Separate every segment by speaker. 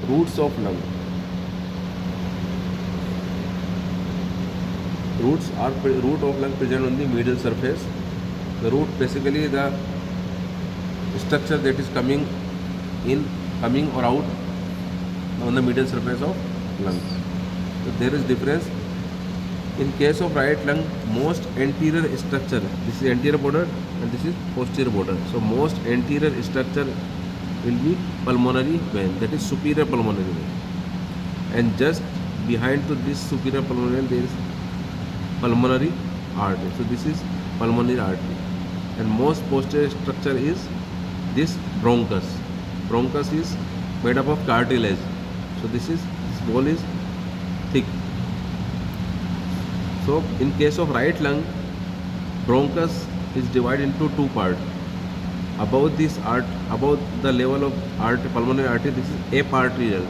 Speaker 1: roots of lung. Root of lung present on the medial surface. The root basically the structure that is coming or out on the medial surface of lung. So there is difference. In case of right lung, most anterior structure, this is anterior border and this is posterior border. So most anterior structure will be pulmonary vein, that is superior pulmonary vein. And just behind to this superior pulmonary vein there is pulmonary artery. So this is pulmonary artery. And most posterior structure is this bronchus. Bronchus is made up of cartilage. So this wall is thick. So in case of right lung, bronchus is divided into two parts. Above the level of pulmonary artery, this is aparterial,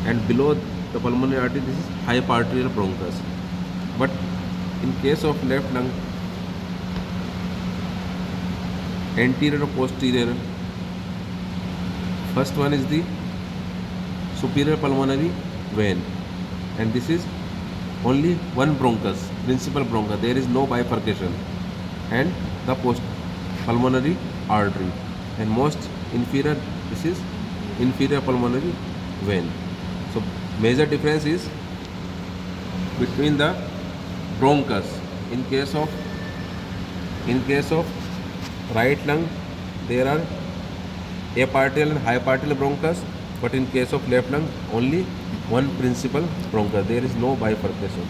Speaker 1: and below the pulmonary artery, this is hyparterial bronchus. But in case of left lung, anterior or posterior, first one is the superior pulmonary vein, and this is only one bronchus, principal bronchus. There is no bifurcation, and the pulmonary artery. And most inferior, this is inferior pulmonary vein. So major difference is between the bronchus. In case of right lung, there are aparterial and hyparterial bronchus, but in case of left lung, only one principal bronchus. There is no bifurcation.